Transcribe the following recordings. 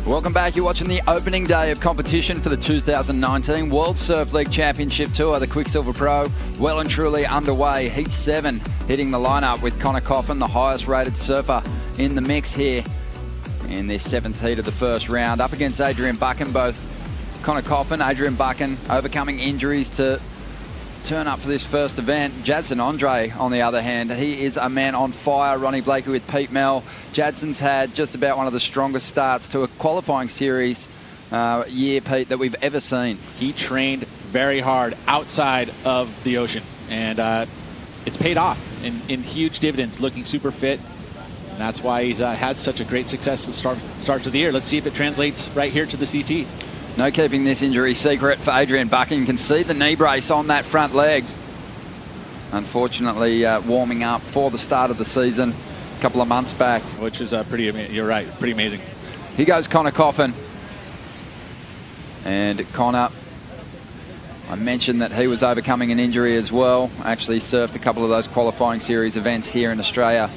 Welcome back. You're watching the opening day of competition for the 2019 World Surf League Championship Tour. The Quiksilver Pro well and truly underway. Heat 7 hitting the lineup with Coffin, the highest rated surfer in the mix here in this 7th heat of the first round. Up against Adrian Buchan, both Coffin, Adrian Buchan overcoming injuries to turn up for this first event. Jadson on the other hand, he is a man on fire. Ronnie Blakey with Pete Mel. Jadson's had just about one of the strongest starts to a qualifying series year, Pete, that we've ever seen. He trained very hard outside of the ocean, and it's paid off in huge dividends, looking super fit. And that's why he's had such a great success at the starts of the year. Let's see if it translates right here to the CT. No keeping this injury secret for Adrian Buchan. You can see the knee brace on that front leg. Unfortunately, warming up for the start of the season a couple of months back. Which is you're right, pretty amazing. Here goes Coffin. And Connor, I mentioned that he was overcoming an injury as well. Actually surfed a couple of those qualifying series events here in Australia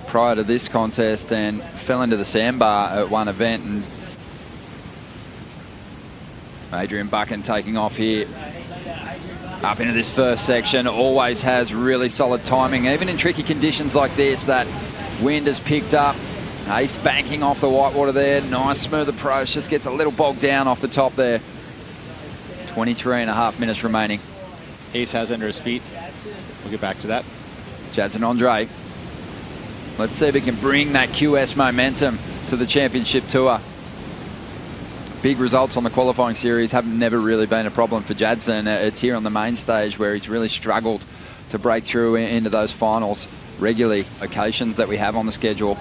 prior to this contest and fell into the sandbar at one event. And Adrian Buchan taking off here up into this first section. Always has really solid timing, even in tricky conditions like this. That wind has picked up. Ace banking off the whitewater there. Nice smooth approach. Just gets a little bogged down off the top there. 23.5 minutes remaining. Ace has under his feet. We'll get back to that. Jadson. Let's see if he can bring that QS momentum to the championship tour. Big results on the qualifying series have never really been a problem for Jadson. It's here on the main stage where he's really struggled to break through into those finals regularly. Occasions that we have on the schedule.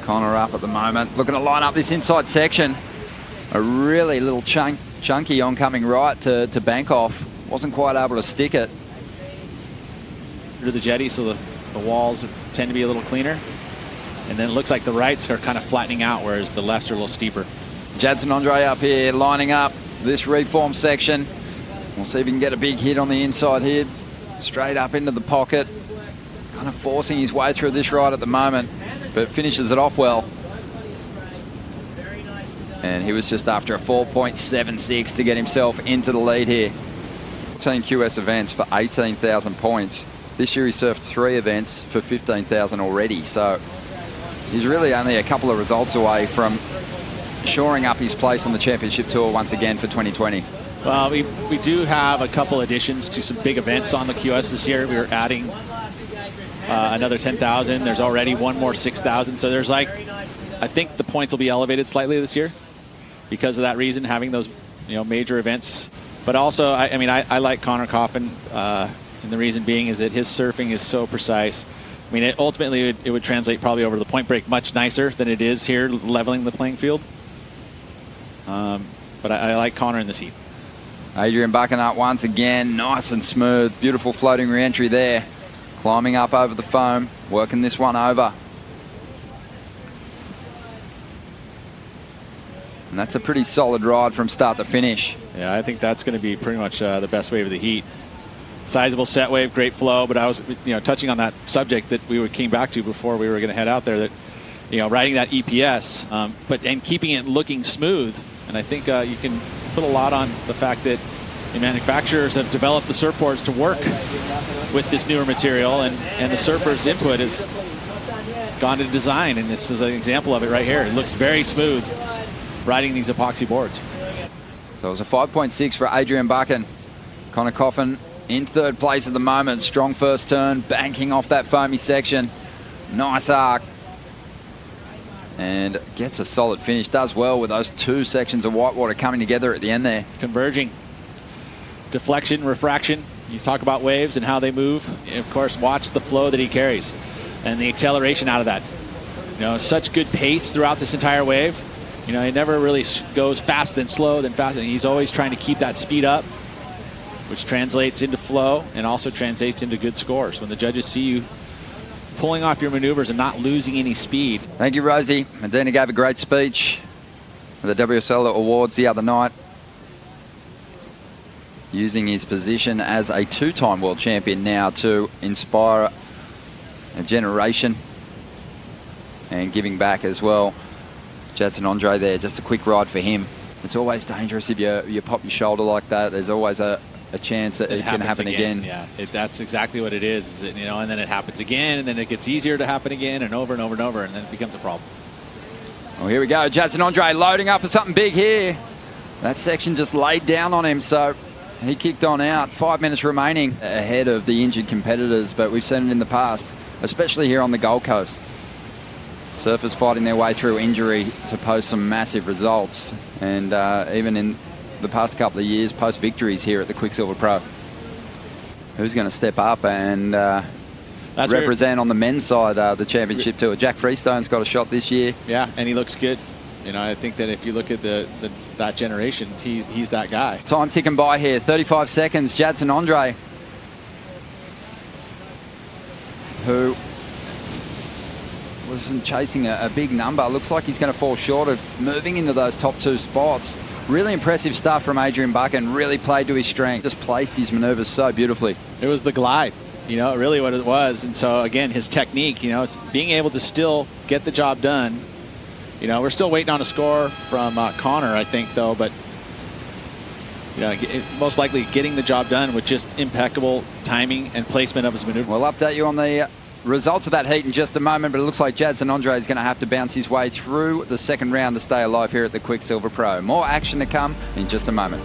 Connor up at the moment, looking to line up this inside section. A really little chunky oncoming right to bank off. Wasn't quite able to stick it. Through the jetty, so the walls tend to be a little cleaner. And then it looks like the rights are kind of flattening out, whereas the lefts are a little steeper. Jadson up here, lining up this reform section. We'll see if he can get a big hit on the inside here. Straight up into the pocket. Kind of forcing his way through this ride at the moment, but finishes it off well. And he was just after a 4.76 to get himself into the lead here. 14 QS events for 18,000 points. This year he surfed 3 events for 15,000 already. So he's really only a couple of results away from shoring up his place on the championship tour once again for 2020. Well, we do have a couple additions to some big events on the QS this year. We're adding another 10,000. There's already one more 6,000. So there's I think the points will be elevated slightly this year because of that reason, having those major events. But also, I like Coffin, and the reason being is that his surfing is so precise. I mean, ultimately, it would translate probably over the point break much nicer than it is here, leveling the playing field. But I like Connor in this heat. Adrian Buchan up once again, nice and smooth. Beautiful floating re-entry there. Climbing up over the foam, working this one over. And that's a pretty solid ride from start to finish. Yeah, I think that's going to be pretty much the best wave of the heat. Sizable set wave, great flow, but I was touching on that subject that we came back to before we were going to head out there, that riding that EPS and keeping it looking smooth. And I think you can put a lot on the fact that the manufacturers have developed the surfboards to work with this newer material, and the surfer's input has gone to design, and this is an example of it right here. It looks very smooth riding these epoxy boards. So it was a 5.6 for Adrian Buchan. Coffin in 3rd place at the moment. Strong first turn, banking off that foamy section. Nice arc. And gets a solid finish. Does well with those 2 sections of whitewater coming together at the end there. Converging. Deflection, refraction. You talk about waves and how they move. And of course, watch the flow that he carries and the acceleration out of that. Such good pace throughout this entire wave. He never really goes fast then slow, then fast. And he's always trying to keep that speed up, which translates into flow and also translates into good scores. When the judges see you pulling off your maneuvers and not losing any speed. Thank you, Rosie. Medina gave a great speech at the WSL Awards the other night, using his position as a 2-time world champion now to inspire a generation and giving back as well. Jadson Andre there, just a quick ride for him. It's always dangerous if you pop your shoulder like that. There's always a chance that it can happen again. Yeah, that's exactly what it is you know, and then it happens again, and then it gets easier to happen again, and over and over and over, and then it becomes a problem. Well, here we go. Jadson Andre loading up for something big here. That section just laid down on him, so he kicked on out. 5 minutes remaining ahead of the injured competitors, but we've seen it in the past, especially here on the Gold Coast. Surfers fighting their way through injury to post some massive results, and even in the past couple of years, post victories here at the Quiksilver Pro. Who's going to step up and represent on the men's side the championship tour? Jack Freestone's got a shot this year. Yeah, and he looks good. You know, I think that if you look at that generation, he's that guy. Time ticking by here, 35 seconds. Jadson Andre, who wasn't chasing a big number. Looks like he's going to fall short of moving into those top 2 spots. Really impressive stuff from Adrian Buchan. Really played to his strength. Just placed his maneuvers so beautifully. It was the glide, you know, really what it was. And so, again, his technique, you know, it's being able to still get the job done. You know, we're still waiting on a score from Connor, I think, though. But, you know, most likely getting the job done with just impeccable timing and placement of his maneuver. We'll update you on the results of that heat in just a moment, but it looks like Jadson Andre is going to have to bounce his way through the second round to stay alive here at the Quiksilver Pro. More action to come in just a moment.